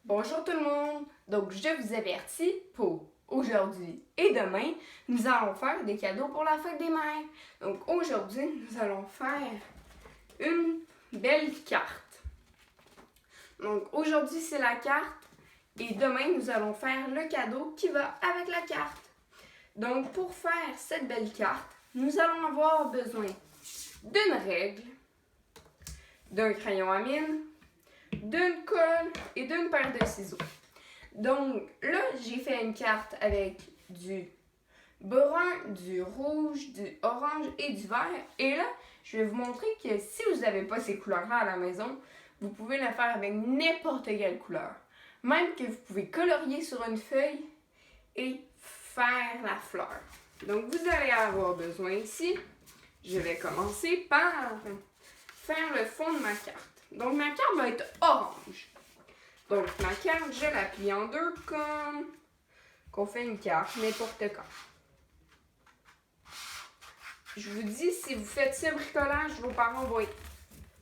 Bonjour tout le monde! Donc je vous avertis, pour aujourd'hui et demain, nous allons faire des cadeaux pour la fête des mères. Donc aujourd'hui, nous allons faire une belle carte. Donc aujourd'hui, c'est la carte et demain, nous allons faire le cadeau qui va avec la carte. Donc pour faire cette belle carte, nous allons avoir besoin d'une règle, d'un crayon à mine, d'une colle et d'une paire de ciseaux. Donc là, j'ai fait une carte avec du brun, du rouge, du orange et du vert. Et là, je vais vous montrer que si vous n'avez pas ces couleurs-là à la maison, vous pouvez le faire avec n'importe quelle couleur. Même que vous pouvez colorier sur une feuille et faire la fleur. Donc vous allez avoir besoin ici, je vais commencer par faire le fond de ma carte. Donc ma carte va être orange. Donc ma carte, je la plie en deux comme qu'on fait une carte, n'importe quand. Je vous dis, si vous faites ce bricolage, vos parents vont être,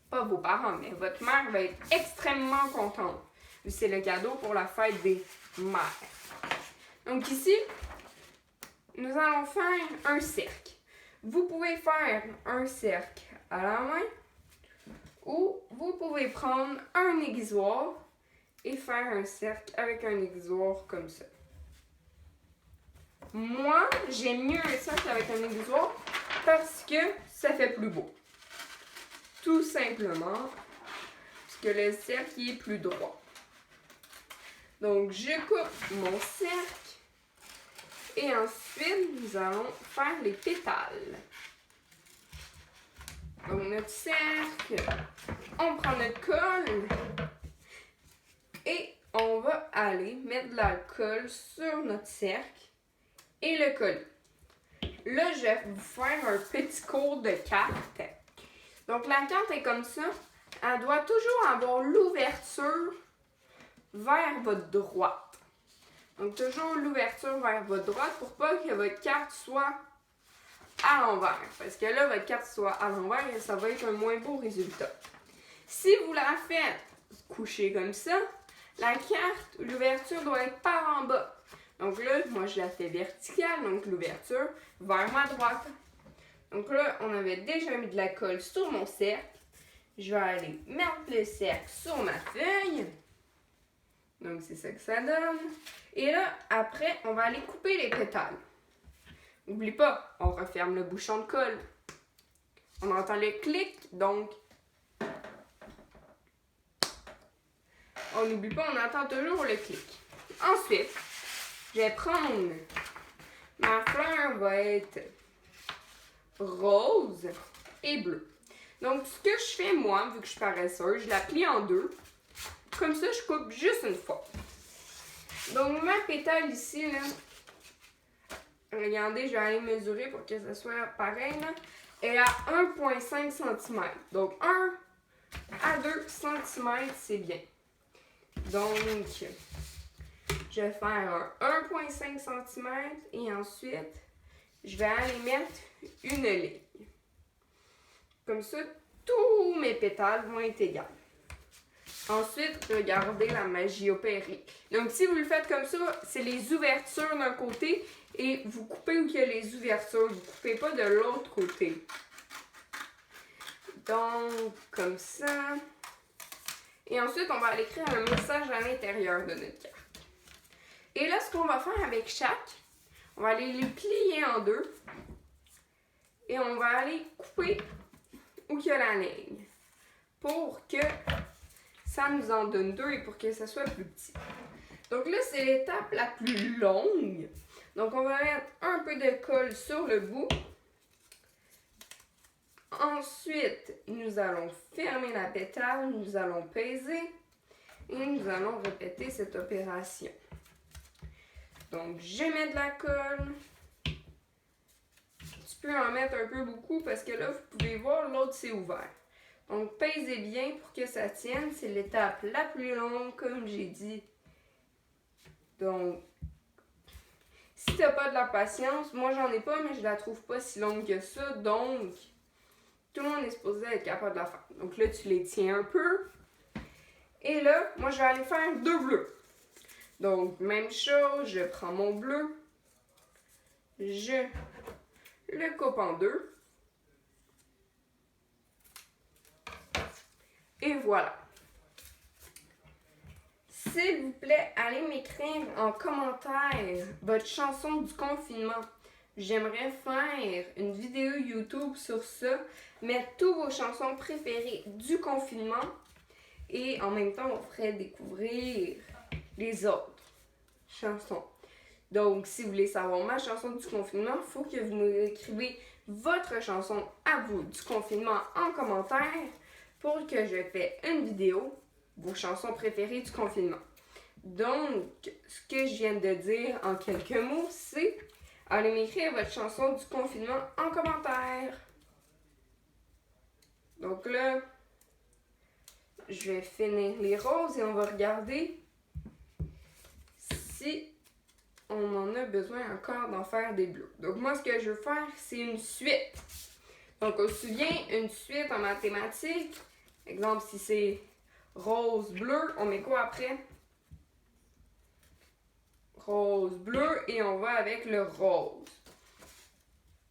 pas vos parents, mais votre mère va être extrêmement contente. C'est le cadeau pour la fête des mères. Donc ici, nous allons faire un cercle. Vous pouvez faire un cercle à la main ou vous pouvez prendre un aiguisoir et faire un cercle avec un aiguisoir comme ça. Moi, j'aime mieux un cercle avec un aiguisoir parce que ça fait plus beau. Tout simplement parce que le cercle est plus droit. Donc, je coupe mon cercle et ensuite, nous allons faire les pétales. Donc, notre cercle, on prend notre colle et on va aller mettre de la colle sur notre cercle et le coller. Là, je vais vous faire un petit cours de carte. Donc, la carte est comme ça. Elle doit toujours avoir l'ouverture vers votre droite. Donc, toujours l'ouverture vers votre droite pour pas que votre carte soit à l'envers. Parce que là, votre carte soit à l'envers et ça va être un moins beau résultat. Si vous la faites coucher comme ça, la carte, l'ouverture doit être par en bas. Donc là, moi, je la fais verticale, donc l'ouverture vers ma droite. Donc là, on avait déjà mis de la colle sur mon cercle. Je vais aller mettre le cercle sur ma feuille. Donc, c'est ça que ça donne. Et là, après, on va aller couper les pétales. N'oublie pas, on referme le bouchon de colle. On entend le clic, donc on n'oublie pas, on entend toujours le clic. Ensuite, je vais prendre, ma fleur va être rose et bleue. Donc, ce que je fais, moi, vu que je suis paresseuse, je la plie en deux. Comme ça, je coupe juste une fois. Donc, ma pétale ici, là, regardez, je vais aller mesurer pour que ça soit pareil, là. Elle est à 1,5 cm. Donc, 1 à 2 cm, c'est bien. Donc, je vais faire un 1,5 cm et ensuite, je vais aller mettre une ligne. Comme ça, tous mes pétales vont être égaux. Ensuite, regardez la magie opérée. Donc, si vous le faites comme ça, c'est les ouvertures d'un côté et vous coupez où il y a les ouvertures. Vous ne coupez pas de l'autre côté. Donc, comme ça. Et ensuite, on va aller écrire un message à l'intérieur de notre carte. Et là, ce qu'on va faire avec chaque, on va aller les plier en deux. Et on va aller couper où il y a la ligne. Pour que ça nous en donne deux et pour que ça soit plus petit. Donc là, c'est l'étape la plus longue. Donc, on va mettre un peu de colle sur le bout. Ensuite, nous allons fermer la pétale, nous allons peser et nous allons répéter cette opération. Donc, je mets de la colle. Tu peux en mettre un peu beaucoup parce que là, vous pouvez voir, l'autre c'est ouvert. Donc, pesez bien pour que ça tienne. C'est l'étape la plus longue, comme j'ai dit. Donc, si tu n'as pas de la patience, moi j'en ai pas, mais je la trouve pas si longue que ça. Donc, tout le monde est supposé être capable de la faire. Donc là, tu les tiens un peu. Et là, moi, je vais aller faire 2 bleus. Donc, même chose, je prends mon bleu, je le coupe en 2. Et voilà. S'il vous plaît, allez m'écrire en commentaire votre chanson du confinement. J'aimerais faire une vidéo YouTube sur ça, mettre toutes vos chansons préférées du confinement et en même temps, on ferait découvrir les autres chansons. Donc, si vous voulez savoir ma chanson du confinement, il faut que vous nous écrivez votre chanson à vous du confinement en commentaire pour que je fasse une vidéo, vos chansons préférées du confinement. Donc, ce que je viens de dire en quelques mots, c'est allez m'écrire votre chanson du confinement en commentaire. Donc là, je vais finir les roses et on va regarder si on en a besoin encore d'en faire des bleus. Donc moi, ce que je veux faire, c'est une suite. Donc on se souvient, une suite en mathématiques. Exemple, si c'est rose, bleu, on met quoi après? Rose, bleu, et on va avec le rose.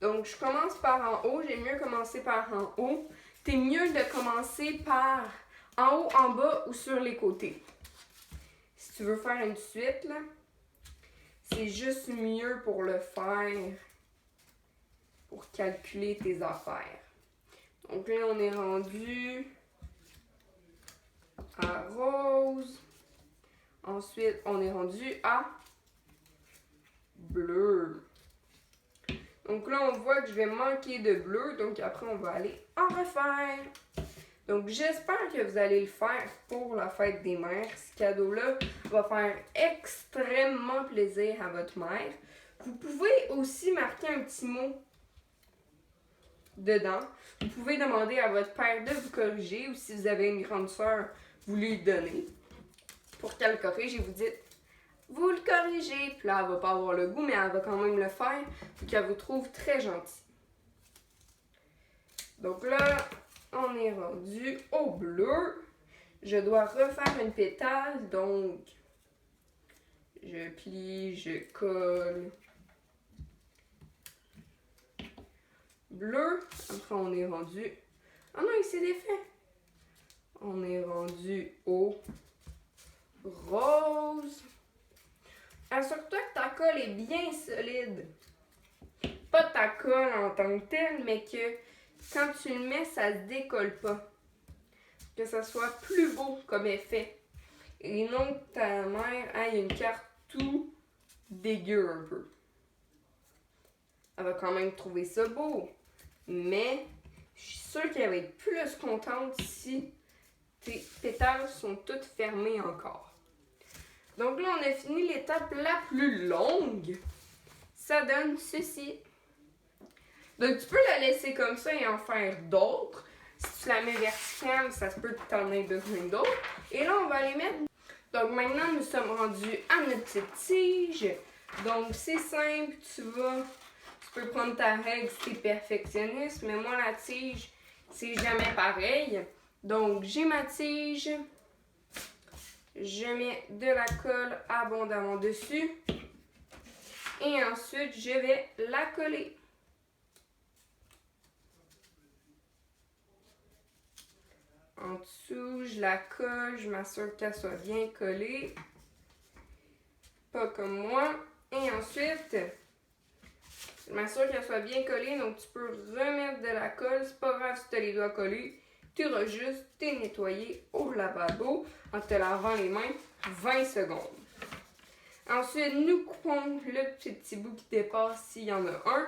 Donc je commence par en haut, j'aime mieux commencer par en haut. C'est mieux de commencer par en haut, en bas ou sur les côtés. Si tu veux faire une suite, là, c'est juste mieux pour le faire, pour calculer tes affaires. Donc là, on est rendu à rose. Ensuite, on est rendu à bleu. Donc là, on voit que je vais manquer de bleu. Donc après, on va aller en refaire. Donc j'espère que vous allez le faire pour la fête des mères. Ce cadeau-là va faire extrêmement plaisir à votre mère. Vous pouvez aussi marquer un petit mot dedans. Vous pouvez demander à votre père de vous corriger ou si vous avez une grande soeur, vous lui donnez pour qu'elle corrige et vous dites vous le corrigez. Puis là, elle va pas avoir le goût, mais elle va quand même le faire et qu'elle vous trouve très gentil. Donc là, on est rendu au bleu. Je dois refaire une pétale, donc je plie, je colle. Bleu. Après, on est rendu... Ah non, il s'est défait. On est rendu au rose. Assure-toi que ta colle est bien solide. Pas ta colle en tant que telle, mais que quand tu le mets, ça se décolle pas. Que ça soit plus beau comme effet. Et non que ta mère ait une carte tout dégueu un peu. Elle va quand même trouver ça beau. Mais je suis sûre qu'elle va être plus contente si tes pétales sont toutes fermées encore. Donc là, on a fini l'étape la plus longue. Ça donne ceci. Donc tu peux la laisser comme ça et en faire d'autres. Si tu la mets verticale, ça se peut que tu en aies besoin d'autres. Et là, on va les mettre. Donc maintenant, nous sommes rendus à notre petite tige. Donc c'est simple, tu peux prendre ta règle si tu es perfectionniste, mais moi, la tige, c'est jamais pareil. Donc j'ai ma tige. Je mets de la colle abondamment dessus. Et ensuite, je vais la coller. En dessous, je la colle, je m'assure qu'elle soit bien collée. Pas comme moi. Et ensuite, je m'assure qu'elle soit bien collée. Donc, tu peux remettre de la colle. C'est pas grave si tu as les doigts collés. Tu auras juste t'es nettoyé au lavabo en te lavant les mains 20 secondes. Ensuite, nous coupons le petit bout qui dépasse s'il y en a un.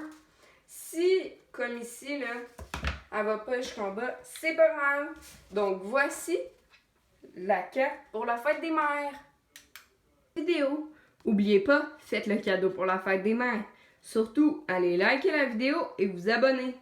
Si, comme ici, là, elle va pas jusqu'en bas, c'est pas grave. Donc, voici la carte pour la fête des mères. Vidéo. N'oubliez pas, faites le cadeau pour la fête des mères. Surtout, allez liker la vidéo et vous abonner.